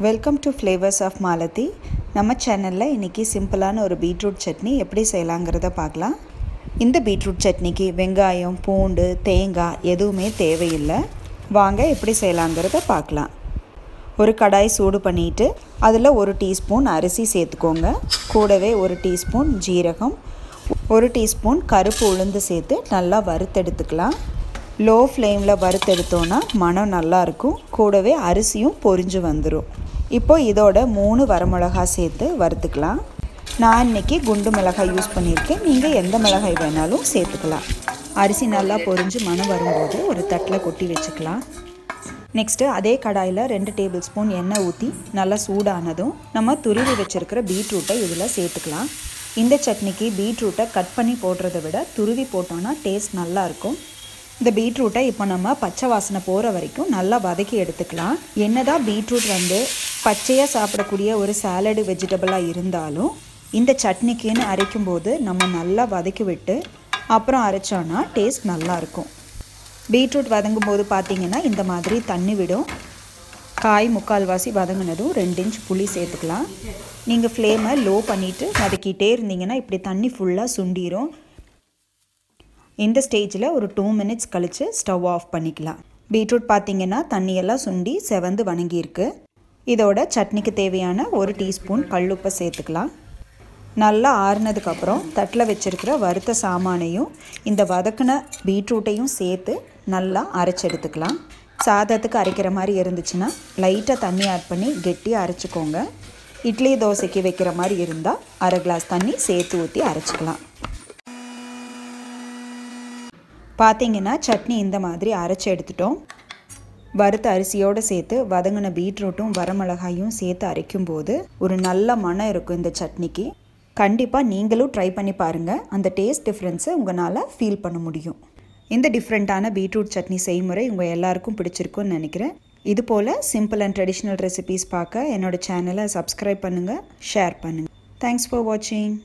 Welcome to Flavors of Malathi. நம்ம சேனல்ல இன்னைக்கு சிம்பிளான ஒரு பீட்ரூட் சட்னி எப்படி செய்யலாம்ங்கறத பார்க்கலாம். இந்த பீட்ரூட் சட்னிக்கு வெங்காயம், பூண்டு, தேங்காய் எதுவுமே தேவையில்லை. வாங்க எப்படி செய்யலாம்ங்கறத பார்க்கலாம். ஒரு கடாய் சூடு பண்ணிட்டு அதுல 1 டீஸ்பூன் அரிசி சேர்த்துக்கோங்க. கூடவே 1 டீஸ்பூன் ஜீரகம், 1 டீஸ்பூன் கருப்பு உளுந்து சேர்த்து நல்லா வறுத்தெடுத்துக்கலாம். லோ ஃப்ளேம்ல வறுத்தெடுத்தோம்னா மணம் நல்லா இருக்கும். கூடவே அரிசியும் பொரிஞ்சு வந்துரும். இப்போ இதோட 3 வரமிளகாய் சேர்த்து வறுத்துக்கலாம். நான் இன்னைக்கு குண்டு மிளகாய் யூஸ் பண்ணியிருக்கேன். நீங்கள் எந்த மிளகாய் வேணாலும் சேர்த்துக்கலாம். அரிசி நல்லா பொரிஞ்சு மணம் வரும்போது ஒரு தட்டில் கொட்டி வச்சுக்கலாம். நெக்ஸ்ட்டு அதே கடாயில் 2 டேபிள் ஸ்பூன் எண்ணெய் ஊற்றி நல்லா சூடானதும் நம்ம துருவி வச்சுருக்கிற பீட்ரூட்டை இதில் சேர்த்துக்கலாம். இந்த சட்னிக்கு பீட்ரூட்டை கட் பண்ணி போடுறத விட துருவி போட்டோன்னா டேஸ்ட் நல்லாயிருக்கும். இந்த பீட்ரூட்டை இப்போ நம்ம பச்சை வாசனை போகிற வரைக்கும் நல்லா வதக்கி எடுத்துக்கலாம். என்னதான் பீட்ரூட் பச்சையாக சாப்பிடக்கூடிய ஒரு சாலடு வெஜிடபிளாக இருந்தாலும் இந்த சட்னிக்குன்னு அரைக்கும்போது நம்ம நல்லா வதக்கி விட்டு அப்புறம் அரைச்சோன்னா டேஸ்ட் நல்லாயிருக்கும். பீட்ரூட் வதங்கும் போது பார்த்திங்கன்னா இந்த மாதிரி தண்ணி விடும். காய் முக்கால்வாசி வதங்கினதும் 2 இன்ச் புளி சேர்த்துக்கலாம். நீங்கள் ஃப்ளேமை லோ பண்ணிவிட்டு வதக்கிட்டே இருந்தீங்கன்னா இப்படி தண்ணி ஃபுல்லாக சுண்டிரும். இந்த ஸ்டேஜில் ஒரு 2 மினிட்ஸ் கழித்து ஸ்டவ் ஆஃப் பண்ணிக்கலாம். பீட்ரூட் பார்த்திங்கன்னா தண்ணியெல்லாம் சுண்டி செவந்து வணங்கியிருக்கு. இதோட சட்னிக்கு தேவையான 1 டீஸ்பூன் கல்லுப்பை சேர்த்துக்கலாம். நல்லா ஆறுனதுக்கப்புறம் தட்டில் வச்சுருக்கிற வறுத்த சாமானையும் இந்த வதக்கின பீட்ரூட்டையும் சேர்த்து நல்லா அரைச்செடுத்துக்கலாம். சாதத்துக்கு அரைக்கிற மாதிரி இருந்துச்சுன்னா லைட்டாக தண்ணி ஆட் பண்ணி கெட்டியாக அரைச்சிக்கோங்க. இட்லி தோசைக்கு வைக்கிற மாதிரி இருந்தால் அரை கிளாஸ் தண்ணி சேர்த்து ஊற்றி அரைச்சிக்கலாம். பார்த்திங்கன்னா சட்னி இந்த மாதிரி அரைச்சி எடுத்துட்டோம். வறுத்த அரிசியோடு சேர்த்து வதங்கின பீட்ரூட்டும் வரமிளகாயும் சேர்த்து அரைக்கும்போது ஒரு நல்ல மணம் இருக்கும் இந்த சட்னிக்கு. கண்டிப்பாக நீங்களும் ட்ரை பண்ணி பாருங்கள். அந்த டேஸ்ட் டிஃப்ரென்ஸை உங்களால் ஃபீல் பண்ண முடியும். இந்த டிஃப்ரெண்ட்டான பீட்ரூட் சட்னி செய்முறை உங்கள் எல்லாருக்கும் பிடிச்சிருக்குன்னு நினைக்கிறேன். இது போல் சிம்பிள் அண்ட் ட்ரெடிஷ்னல் ரெசிபீஸ் பார்க்க என்னோடய சேனலை சப்ஸ்கிரைப் பண்ணுங்கள், ஷேர் பண்ணுங்கள். தேங்க்ஸ் ஃபார் வாட்சிங்.